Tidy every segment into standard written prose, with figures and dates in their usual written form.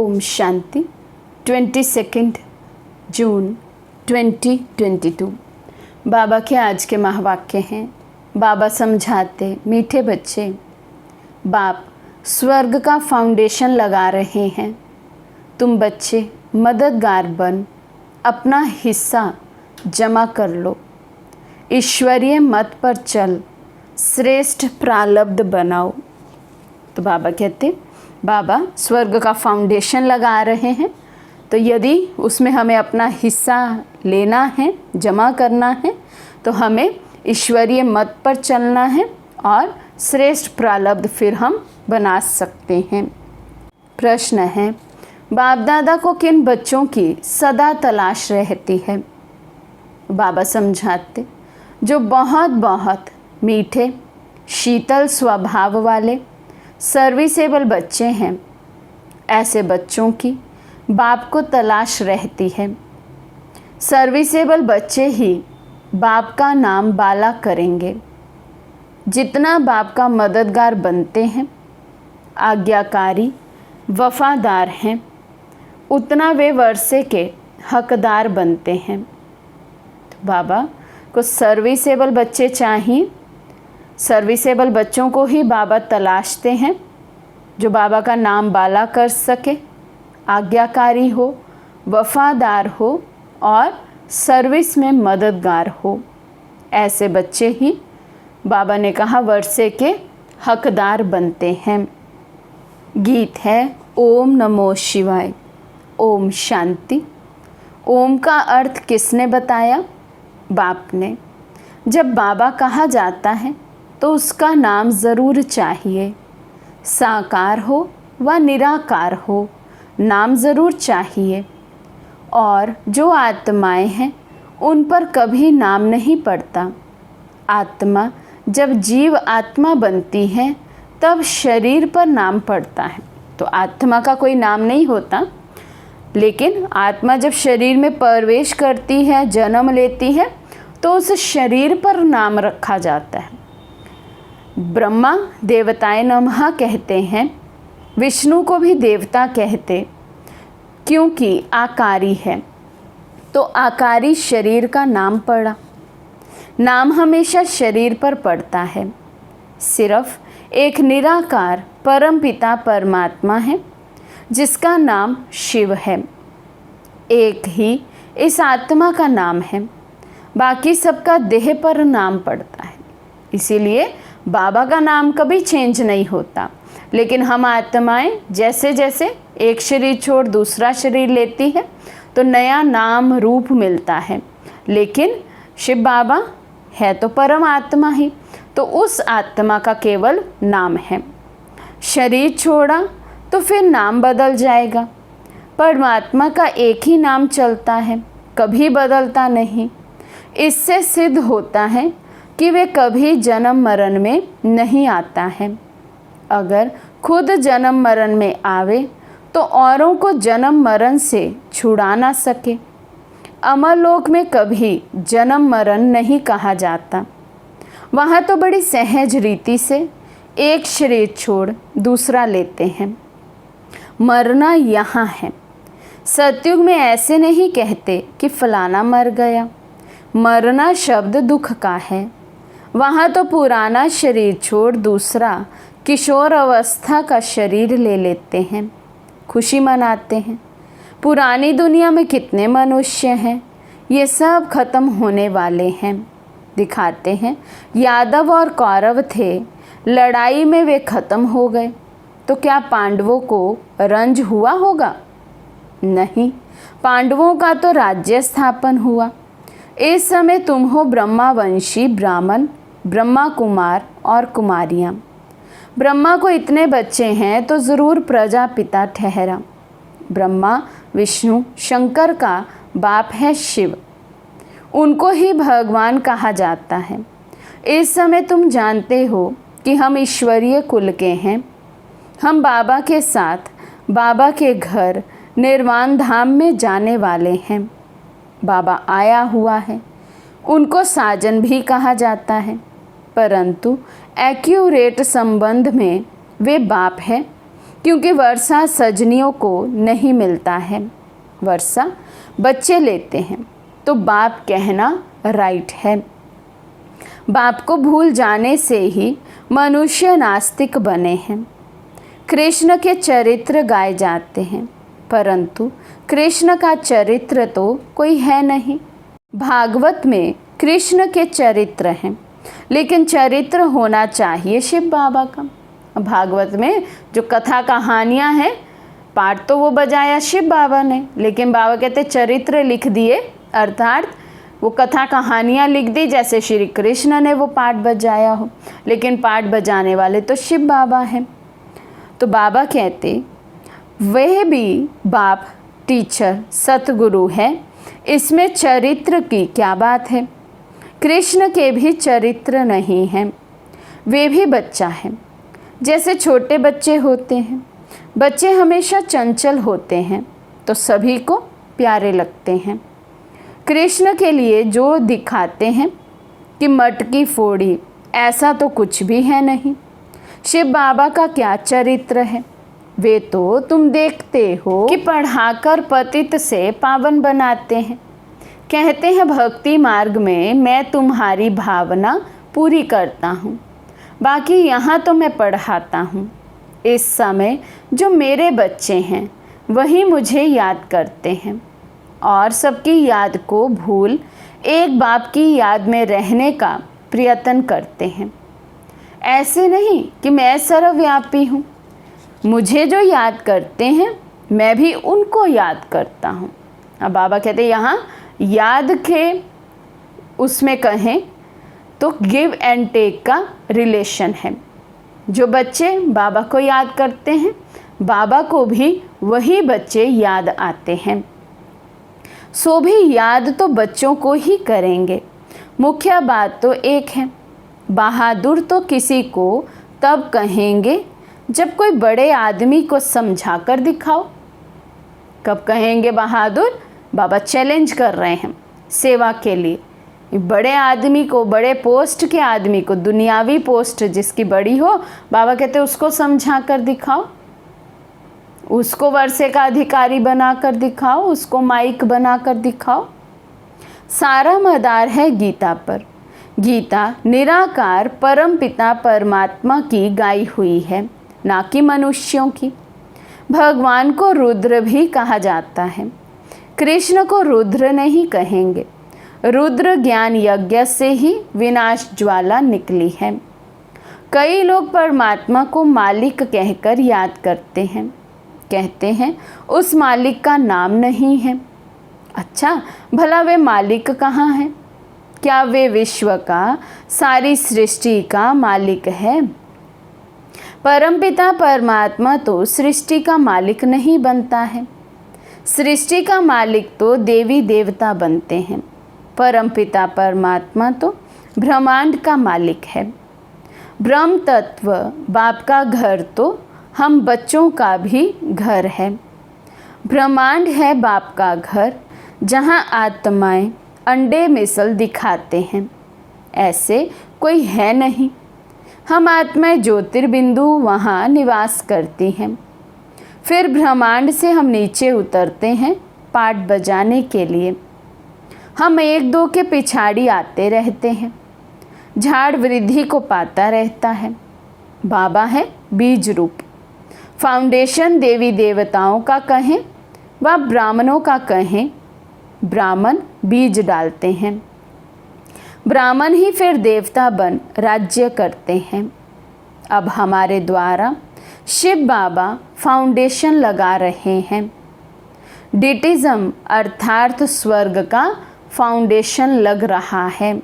ओम शांति। 22 जून 2022। बाबा के आज के महावाक्य हैं। बाबा समझाते, मीठे बच्चे, बाप स्वर्ग का फाउंडेशन लगा रहे हैं। तुम बच्चे मददगार बन अपना हिस्सा जमा कर लो। ईश्वरीय मत पर चल, श्रेष्ठ प्रारब्ध बनाओ। तो बाबा कहते, बाबा स्वर्ग का फाउंडेशन लगा रहे हैं, तो यदि उसमें हमें अपना हिस्सा लेना है, जमा करना है, तो हमें ईश्वरीय मत पर चलना है और श्रेष्ठ प्रारब्ध फिर हम बना सकते हैं। प्रश्न है, बाप दादा को किन बच्चों की सदा तलाश रहती है? बाबा समझाते, जो बहुत बहुत मीठे, शीतल स्वभाव वाले, सर्विसेबल बच्चे हैं, ऐसे बच्चों की बाप को तलाश रहती है। सर्विसेबल बच्चे ही बाप का नाम बाला करेंगे। जितना बाप का मददगार बनते हैं, आज्ञाकारी, वफादार हैं, उतना वे वर्षे के हकदार बनते हैं। तो बाबा को सर्विसेबल बच्चे चाहिए। सर्विसेबल बच्चों को ही बाबा तलाशते हैं, जो बाबा का नाम बाला कर सके, आज्ञाकारी हो, वफादार हो और सर्विस में मददगार हो। ऐसे बच्चे ही बाबा ने कहा वर्षे के हकदार बनते हैं। गीत है ओम नमो शिवाय। ओम शांति। ओम का अर्थ किसने बताया? बाप ने। जब बाबा कहा जाता है तो उसका नाम ज़रूर चाहिए। साकार हो व निराकार हो, नाम ज़रूर चाहिए। और जो आत्माएं हैं उन पर कभी नाम नहीं पड़ता। आत्मा जब जीव आत्मा बनती है तब शरीर पर नाम पड़ता है। तो आत्मा का कोई नाम नहीं होता, लेकिन आत्मा जब शरीर में प्रवेश करती है, जन्म लेती है, तो उस शरीर पर नाम रखा जाता है। ब्रह्मा देवताए नमः कहते हैं, विष्णु को भी देवता कहते, क्योंकि आकारी है। तो आकारी शरीर का नाम पड़ा। नाम हमेशा शरीर पर पड़ता है। सिर्फ एक निराकार परमपिता परमात्मा है, जिसका नाम शिव है। एक ही इस आत्मा का नाम है, बाकी सबका देह पर नाम पड़ता है। इसीलिए बाबा का नाम कभी चेंज नहीं होता। लेकिन हम आत्माएं जैसे जैसे एक शरीर छोड़ दूसरा शरीर लेती है तो नया नाम रूप मिलता है। लेकिन शिव बाबा है तो परम आत्मा ही, तो उस आत्मा का केवल नाम है। शरीर छोड़ा तो फिर नाम बदल जाएगा। परमात्मा का एक ही नाम चलता है, कभी बदलता नहीं। इससे सिद्ध होता है कि वे कभी जन्म मरण में नहीं आता है। अगर खुद जन्म मरण में आवे तो औरों को जन्म मरण से छुड़ा ना सके। अमरलोक में कभी जन्म मरण नहीं कहा जाता। वहाँ तो बड़ी सहज रीति से एक शरीर छोड़ दूसरा लेते हैं। मरना यहाँ है। सतयुग में ऐसे नहीं कहते कि फलाना मर गया। मरना शब्द दुख का है। वहाँ तो पुराना शरीर छोड़ दूसरा किशोर अवस्था का शरीर ले लेते हैं, खुशी मनाते हैं। पुरानी दुनिया में कितने मनुष्य हैं, ये सब खत्म होने वाले हैं। दिखाते हैं यादव और कौरव थे, लड़ाई में वे खत्म हो गए, तो क्या पांडवों को रंज हुआ होगा? नहीं, पांडवों का तो राज्य स्थापन हुआ। इस समय तुम हो ब्रह्मावंशी ब्राह्मण, ब्रह्मा कुमार और कुमारियाँ। ब्रह्मा को इतने बच्चे हैं तो ज़रूर प्रजापिता ठहरा। ब्रह्मा विष्णु शंकर का बाप है शिव, उनको ही भगवान कहा जाता है। इस समय तुम जानते हो कि हम ईश्वरीय कुल के हैं। हम बाबा के साथ बाबा के घर निर्वाण धाम में जाने वाले हैं। बाबा आया हुआ है, उनको साजन भी कहा जाता है, परंतु एक्यूरेट संबंध में वे बाप है क्योंकि वर्षा सजनियों को नहीं मिलता है, वर्षा बच्चे लेते हैं। तो बाप कहना राइट है। बाप को भूल जाने से ही मनुष्य नास्तिक बने हैं। कृष्ण के चरित्र गाए जाते हैं, परंतु कृष्ण का चरित्र तो कोई है नहीं। भागवत में कृष्ण के चरित्र हैं, लेकिन चरित्र होना चाहिए शिव बाबा का। भागवत में जो कथा कहानियाँ हैं, पाठ तो वो बजाया शिव बाबा ने, लेकिन बाबा कहते चरित्र लिख दिए, अर्थात वो कथा कहानियाँ लिख दी जैसे श्री कृष्ण ने वो पाठ बजाया हो, लेकिन पाठ बजाने वाले तो शिव बाबा हैं। तो बाबा कहते वह भी बाप टीचर सतगुरु है, इसमें चरित्र की क्या बात है। कृष्ण के भी चरित्र नहीं हैं, वे भी बच्चा है। जैसे छोटे बच्चे होते हैं, बच्चे हमेशा चंचल होते हैं तो सभी को प्यारे लगते हैं। कृष्ण के लिए जो दिखाते हैं कि मटकी फोड़ी, ऐसा तो कुछ भी है नहीं। शिव बाबा का क्या चरित्र है, वे तो तुम देखते हो कि पढ़ाकर पतित से पावन बनाते हैं। कहते हैं भक्ति मार्ग में मैं तुम्हारी भावना पूरी करता हूँ, बाकी यहाँ तो मैं पढ़ाता हूँ। इस समय जो मेरे बच्चे हैं वही मुझे याद करते हैं और सबकी याद को भूल एक बाप की याद में रहने का प्रयत्न करते हैं। ऐसे नहीं कि मैं सर्वव्यापी हूँ, मुझे जो याद करते हैं मैं भी उनको याद करता हूँ। अब बाबा कहते हैं यहाँ याद के उसमें कहें तो गिव एंड टेक का रिलेशन है। जो बच्चे बाबा को याद करते हैं, बाबा को भी वही बच्चे याद आते हैं। सो भी याद तो बच्चों को ही करेंगे। मुख्य बात तो एक है, बहादुर तो किसी को तब कहेंगे जब कोई बड़े आदमी को समझा कर दिखाओ। कब कहेंगे बहादुर? बाबा चैलेंज कर रहे हैं सेवा के लिए। बड़े आदमी को, बड़े पोस्ट के आदमी को, दुनियावी पोस्ट जिसकी बड़ी हो, बाबा कहते उसको समझा कर दिखाओ, उसको वर्षे का अधिकारी बना कर दिखाओ, उसको माइक बना कर दिखाओ। सारा मदार है गीता पर। गीता निराकार परम पिता परमात्मा की गाई हुई है, ना कि मनुष्यों की। भगवान को रुद्र भी कहा जाता है, कृष्ण को रुद्र नहीं कहेंगे। रुद्र ज्ञान यज्ञ से ही विनाश ज्वाला निकली है। कई लोग परमात्मा को मालिक कहकर याद करते हैं, कहते हैं उस मालिक का नाम नहीं है। अच्छा, भला वे मालिक कहाँ हैं? क्या वे विश्व का, सारी सृष्टि का मालिक है? परमपिता परमात्मा तो सृष्टि का मालिक नहीं बनता है। सृष्टि का मालिक तो देवी देवता बनते हैं। परमपिता परमात्मा तो ब्रह्मांड का मालिक है। ब्रह्म तत्व बाप का घर तो हम बच्चों का भी घर है। ब्रह्मांड है बाप का घर, जहाँ आत्माएं अंडे मिसल दिखाते हैं। ऐसे कोई है नहीं। हम आत्माएं ज्योतिर्बिंदु वहाँ निवास करती हैं। फिर ब्रह्मांड से हम नीचे उतरते हैं पाठ बजाने के लिए। हम एक दो के पिछाड़ी आते रहते हैं। झाड़ वृद्धि को पाता रहता है। बाबा है बीज रूप। फाउंडेशन देवी देवताओं का कहें व ब्राह्मणों का कहें, ब्राह्मण बीज डालते हैं। ब्राह्मण ही फिर देवता बन राज्य करते हैं। अब हमारे द्वारा शिव बाबा फाउंडेशन लगा रहे हैं। डिटिज्म अर्थात स्वर्ग का फाउंडेशन लग रहा है।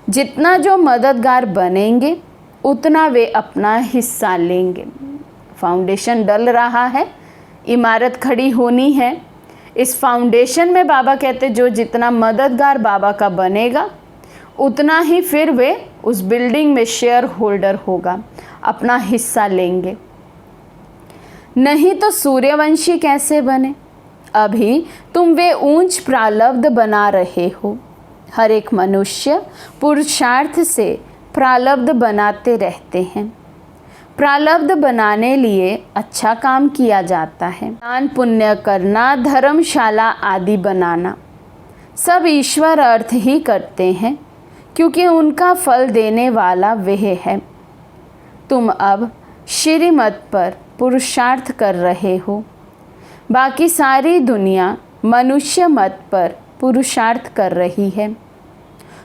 जितना जो मददगार बनेंगे उतना वे अपना हिस्सा लेंगे। फाउंडेशन डल रहा है, इमारत खड़ी होनी है। इस फाउंडेशन में बाबा कहते जो जितना मददगार बाबा का बनेगा उतना ही फिर वे उस बिल्डिंग में शेयर होल्डर होगा, अपना हिस्सा लेंगे। नहीं तो सूर्यवंशी कैसे बने? अभी तुम वे ऊंच प्रारब्ध बना रहे हो। हर एक मनुष्य पुरुषार्थ से प्रारब्ध बनाते रहते हैं। प्रारब्ध बनाने लिए अच्छा काम किया जाता है। दान पुण्य करना, धर्मशाला आदि बनाना, सब ईश्वर अर्थ ही करते हैं, क्योंकि उनका फल देने वाला वह है। तुम अब श्रीमत पर पुरुषार्थ कर रहे हो, बाकी सारी दुनिया मनुष्य मत पर पुरुषार्थ कर रही है,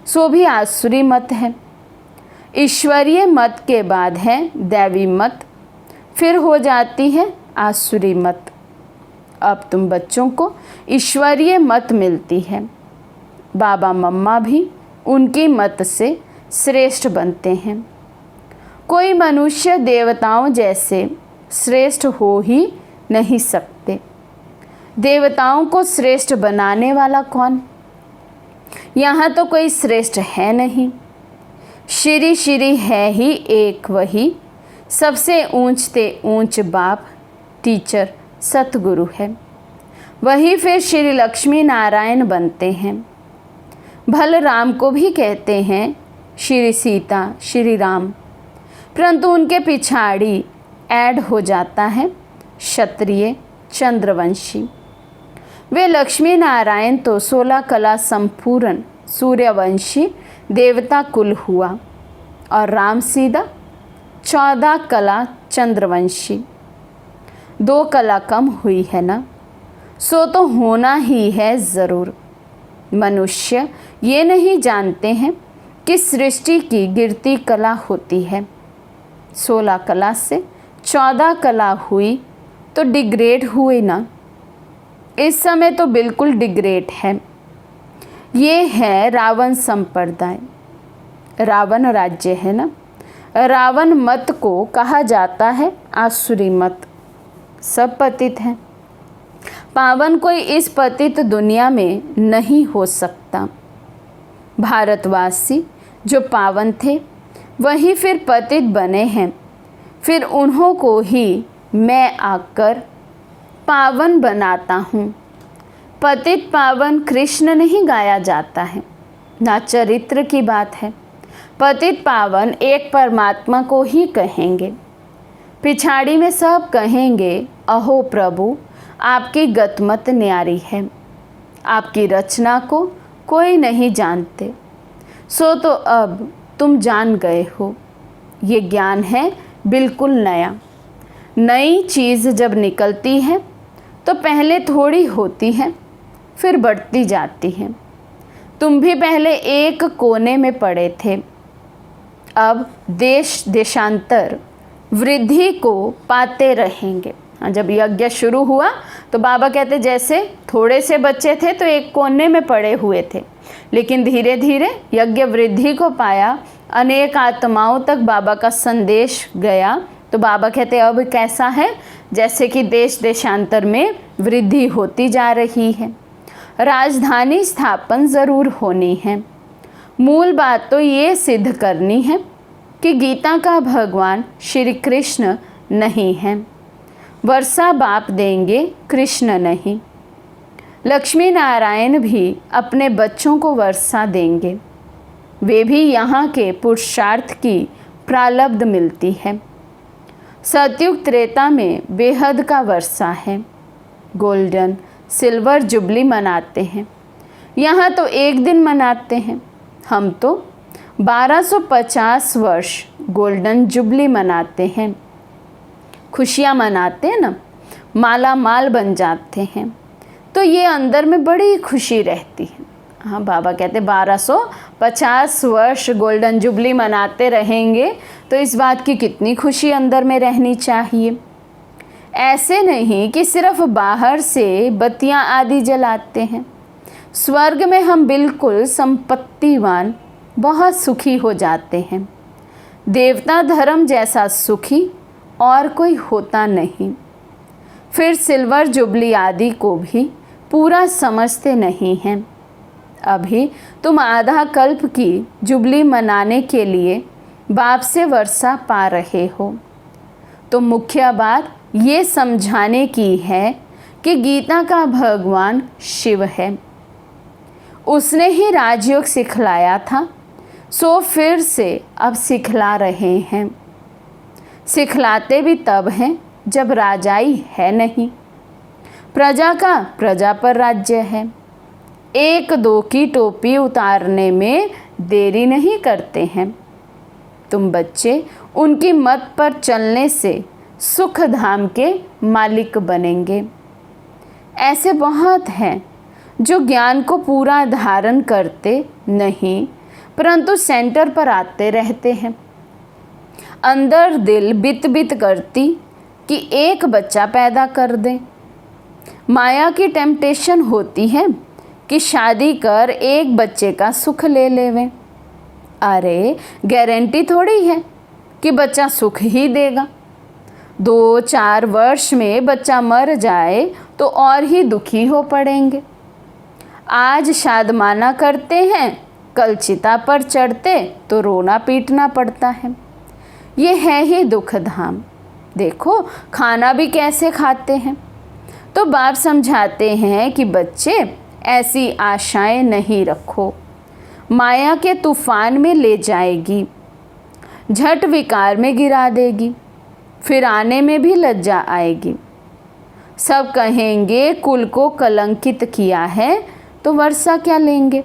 सो भी आसुरी मत है। ईश्वरीय मत के बाद है दैवी मत, फिर हो जाती है आसुरी मत। अब तुम बच्चों को ईश्वरीय मत मिलती है। बाबा मम्मा भी उनकी मत से श्रेष्ठ बनते हैं। कोई मनुष्य देवताओं जैसे श्रेष्ठ हो ही नहीं सकते। देवताओं को श्रेष्ठ बनाने वाला कौन? यहाँ तो कोई श्रेष्ठ है नहीं। श्री श्री है ही एक वही, सबसे ऊंचते ऊंच बाप टीचर सतगुरु है। वही फिर श्री लक्ष्मी नारायण बनते हैं। भल राम को भी कहते हैं श्री सीता श्री राम, परंतु उनके पिछाड़ी ऐड हो जाता है क्षत्रिय चंद्रवंशी। वे लक्ष्मी नारायण तो 16 कला संपूर्ण सूर्यवंशी देवता कुल हुआ, और राम सीधा 14 कला चंद्रवंशी। 2 कला कम हुई है ना, सो तो होना ही है ज़रूर। मनुष्य ये नहीं जानते हैं कि सृष्टि की गिरती कला होती है। 16 कला से 14 कला हुई तो डिग्रेड हुई ना। इस समय तो बिल्कुल डिग्रेड है। ये है रावण संप्रदाय। रावण राज्य है ना। रावण मत को कहा जाता है आसुरी मत। सब पतित हैं। पावन कोई इस पतित दुनिया में नहीं हो सकता। भारतवासी जो पावन थे वही फिर पतित बने हैं। फिर उन्हों को ही मैं आकर पावन बनाता हूँ। पतित पावन कृष्ण नहीं गाया जाता है, ना चरित्र की बात है। पतित पावन एक परमात्मा को ही कहेंगे। पिछाड़ी में सब कहेंगे अहो प्रभु, आपकी गतमत न्यारी है। आपकी रचना को कोई नहीं जानते, सो तो अब तुम जान गए हो। ये ज्ञान है बिल्कुल नया। नई चीज़ जब निकलती है तो पहले थोड़ी होती है, फिर बढ़ती जाती है। तुम भी पहले एक कोने में पड़े थे, अब देश देशांतर वृद्धि को पाते रहेंगे। जब यज्ञ शुरू हुआ तो बाबा कहते जैसे थोड़े से बच्चे थे तो एक कोने में पड़े हुए थे, लेकिन धीरे धीरे यज्ञ वृद्धि को पाया, अनेक आत्माओं तक बाबा का संदेश गया। तो बाबा कहते अब कैसा है, जैसे कि देश देशांतर में वृद्धि होती जा रही है। राजधानी स्थापन ज़रूर होनी है। मूल बात तो ये सिद्ध करनी है कि गीता का भगवान श्री कृष्ण नहीं है। वर्षा बाप देंगे, कृष्ण नहीं। लक्ष्मी नारायण भी अपने बच्चों को वर्षा देंगे। वे भी यहाँ के पुरुषार्थ की प्रारब्ध मिलती है। सतयुग त्रेता में बेहद का वर्षा है। गोल्डन सिल्वर जुबली मनाते हैं। यहाँ तो एक दिन मनाते हैं, हम तो 1250 वर्ष गोल्डन जुबली मनाते हैं। खुशियाँ मनाते हैं ना, माला माल बन जाते हैं, तो ये अंदर में बड़ी खुशी रहती है। हाँ, बाबा कहते 1250 वर्ष गोल्डन जुबली मनाते रहेंगे तो इस बात की कितनी खुशी अंदर में रहनी चाहिए। ऐसे नहीं कि सिर्फ बाहर से बत्तियां आदि जलाते हैं। स्वर्ग में हम बिल्कुल संपत्तिवान, बहुत सुखी हो जाते हैं। देवता धर्म जैसा सुखी और कोई होता नहीं। फिर सिल्वर जुबली आदि को भी पूरा समझते नहीं हैं। अभी तुम आधा कल्प की जुबली मनाने के लिए बाप से वर्षा पा रहे हो। तो मुख्य बात ये समझाने की है कि गीता का भगवान शिव है। उसने ही राजयोग सिखलाया था, सो फिर से अब सिखला रहे हैं। सिखलाते भी तब हैं जब राजाई है नहीं। प्रजा का प्रजा पर राज्य है। एक दो की टोपी उतारने में देरी नहीं करते हैं। तुम बच्चे उनकी मत पर चलने से सुख धाम के मालिक बनेंगे। ऐसे बहुत हैं जो ज्ञान को पूरा धारण करते नहीं, परंतु सेंटर पर आते रहते हैं। अंदर दिल बित बित करती कि एक बच्चा पैदा कर दें। माया की टेम्पटेशन होती है कि शादी कर एक बच्चे का सुख ले लेवें। अरे गारंटी थोड़ी है कि बच्चा सुख ही देगा। 2-4 वर्ष में बच्चा मर जाए तो और ही दुखी हो पड़ेंगे। आज शादमाना करते हैं, कल चिता पर चढ़ते तो रोना पीटना पड़ता है। ये है ही दुख धाम। देखो खाना भी कैसे खाते हैं। तो बाप समझाते हैं कि बच्चे ऐसी आशाएं नहीं रखो, माया के तूफान में ले जाएगी, झट विकार में गिरा देगी, फिर आने में भी लज्जा आएगी। सब कहेंगे कुल को कलंकित किया है तो वर्षा क्या लेंगे।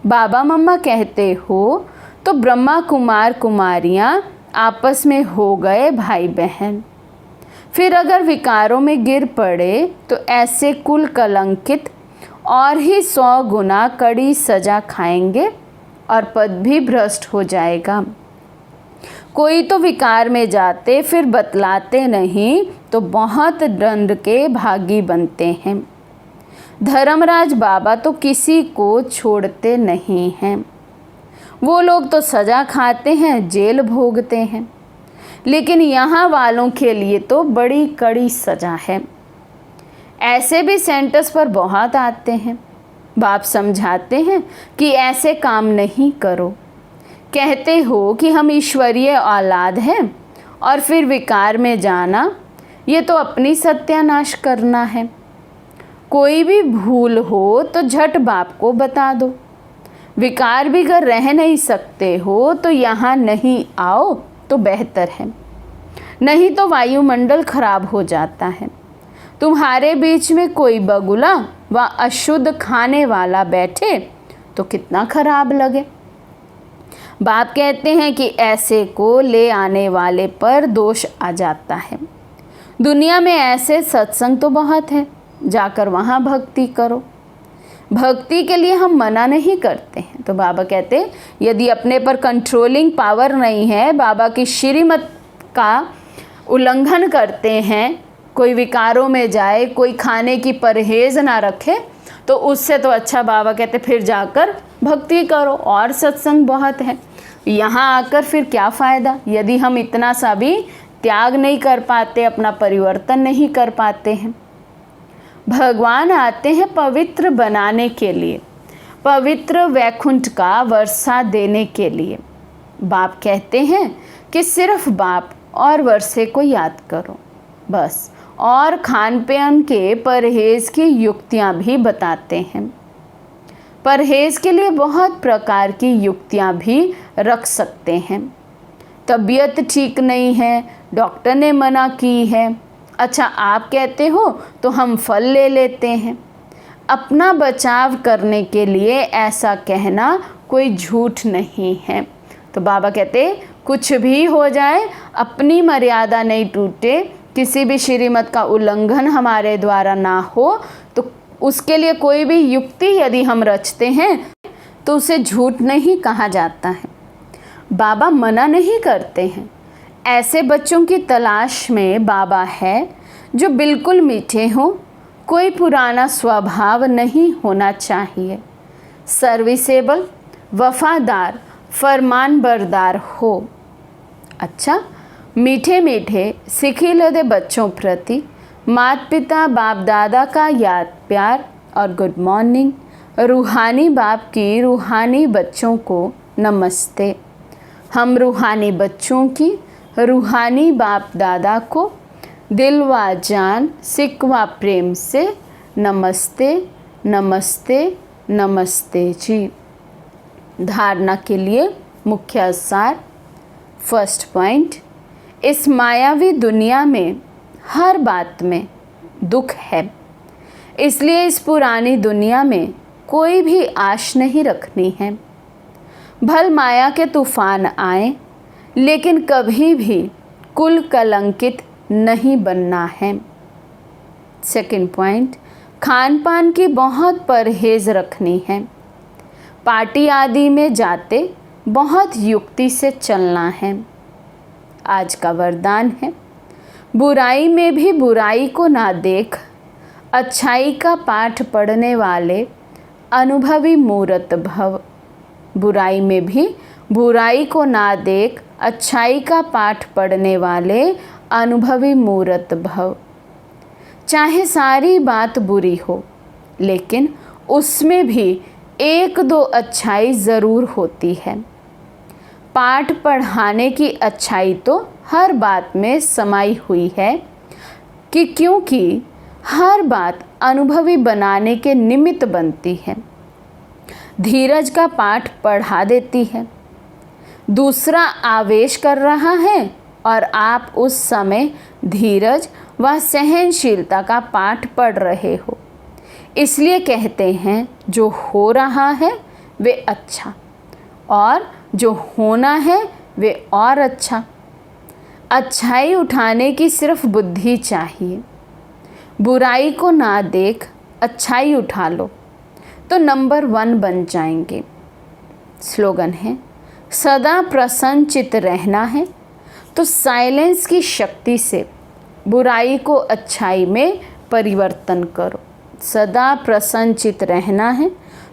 बाबा मम्मा कहते हो तो ब्रह्मा कुमार कुमारियाँ आपस में हो गए भाई बहन। फिर अगर विकारों में गिर पड़े तो ऐसे कुल कलंकित और ही 100 गुना कड़ी सजा खाएंगे और पद भी भ्रष्ट हो जाएगा। कोई तो विकार में जाते फिर बतलाते नहीं तो बहुत दंड के भागी बनते हैं। धर्मराज बाबा तो किसी को छोड़ते नहीं हैं। वो लोग तो सजा खाते हैं, जेल भोगते हैं, लेकिन यहाँ वालों के लिए तो बड़ी कड़ी सजा है। ऐसे भी सेंटर्स पर बहुत आते हैं। बाप समझाते हैं कि ऐसे काम नहीं करो। कहते हो कि हम ईश्वरीय औलाद हैं और फिर विकार में जाना, ये तो अपनी सत्यानाश करना है। कोई भी भूल हो तो झट बाप को बता दो। विकार भी अगर रह नहीं सकते हो तो यहाँ नहीं आओ तो बेहतर है, नहीं तो वायुमंडल खराब हो जाता है। तुम्हारे बीच में कोई बगुला व अशुद्ध खाने वाला बैठे तो कितना खराब लगे। बाप कहते हैं कि ऐसे को ले आने वाले पर दोष आ जाता है। दुनिया में ऐसे सत्संग तो बहुत है, जाकर वहाँ भक्ति करो। भक्ति के लिए हम मना नहीं करते हैं। तो बाबा कहते हैं यदि अपने पर कंट्रोलिंग पावर नहीं है, बाबा की श्रीमत का उल्लंघन करते हैं, कोई विकारों में जाए, कोई खाने की परहेज ना रखे, तो उससे तो अच्छा बाबा कहते फिर जाकर भक्ति करो। और सत्संग बहुत है, यहाँ आकर फिर क्या फ़ायदा यदि हम इतना सा भी त्याग नहीं कर पाते, अपना परिवर्तन नहीं कर पाते हैं। भगवान आते हैं पवित्र बनाने के लिए, पवित्र वैकुंठ का वर्षा देने के लिए। बाप कहते हैं कि सिर्फ बाप और वर्षे को याद करो बस, और खान पान के परहेज़ की युक्तियाँ भी बताते हैं। परहेज़ के लिए बहुत प्रकार की युक्तियाँ भी रख सकते हैं। तबीयत ठीक नहीं है, डॉक्टर ने मना की है, अच्छा आप कहते हो तो हम फल ले लेते हैं। अपना बचाव करने के लिए ऐसा कहना कोई झूठ नहीं है। तो बाबा कहते कुछ भी हो जाए, अपनी मर्यादा नहीं टूटे, किसी भी श्रीमत का उल्लंघन हमारे द्वारा ना हो, तो उसके लिए कोई भी युक्ति यदि हम रचते हैं तो उसे झूठ नहीं कहा जाता है। बाबा मना नहीं करते हैं। ऐसे बच्चों की तलाश में बाबा है जो बिल्कुल मीठे हों, कोई पुराना स्वभाव नहीं होना चाहिए, सर्विसेबल, वफादार, फरमानबरदार हो। अच्छा, मीठे मीठे सिखिलदे बच्चों प्रति माता पिता बाप दादा का याद प्यार और गुड मॉर्निंग। रूहानी बाप की रूहानी बच्चों को नमस्ते। हम रूहानी बच्चों की रूहानी बाप दादा को दिल व जान सिक व प्रेम से नमस्ते नमस्ते नमस्ते जी। धारणा के लिए मुख्य सार। फर्स्ट पॉइंट, इस मायावी दुनिया में हर बात में दुख है, इसलिए इस पुरानी दुनिया में कोई भी आश नहीं रखनी है। भल माया के तूफान आए, लेकिन कभी भी कुल कलंकित नहीं बनना है। सेकंड पॉइंट, खान पान की बहुत परहेज रखनी है। पार्टी आदि में जाते बहुत युक्ति से चलना है। आज का वरदान है, बुराई में भी बुराई को ना देख, अच्छाई का पाठ पढ़ने वाले अनुभवी मूर्त भव। बुराई में भी बुराई को ना देख, अच्छाई का पाठ पढ़ने वाले अनुभवी मूर्त भव। चाहे सारी बात बुरी हो, लेकिन उसमें भी एक दो अच्छाई ज़रूर होती है। पाठ पढ़ाने की अच्छाई तो हर बात में समाई हुई है कि क्योंकि हर बात अनुभवी बनाने के निमित्त बनती है। धीरज का पाठ पढ़ा देती है। दूसरा आवेश कर रहा है और आप उस समय धीरज व सहनशीलता का पाठ पढ़ रहे हो, इसलिए कहते हैं जो हो रहा है वे अच्छा, और जो होना है वे और अच्छा। अच्छाई उठाने की सिर्फ बुद्धि चाहिए। बुराई को ना देख, अच्छाई उठा लो तो नंबर 1 बन जाएंगे। स्लोगन है, सदा प्रसन्नचित्त रहना है तो साइलेंस की शक्ति से बुराई को अच्छाई में परिवर्तन करो। सदा प्रसन्नचित्त रहना है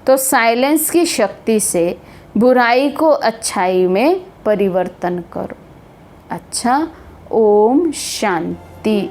तो साइलेंस की शक्ति से बुराई को अच्छाई में परिवर्तन करो। अच्छा, ओम शांति।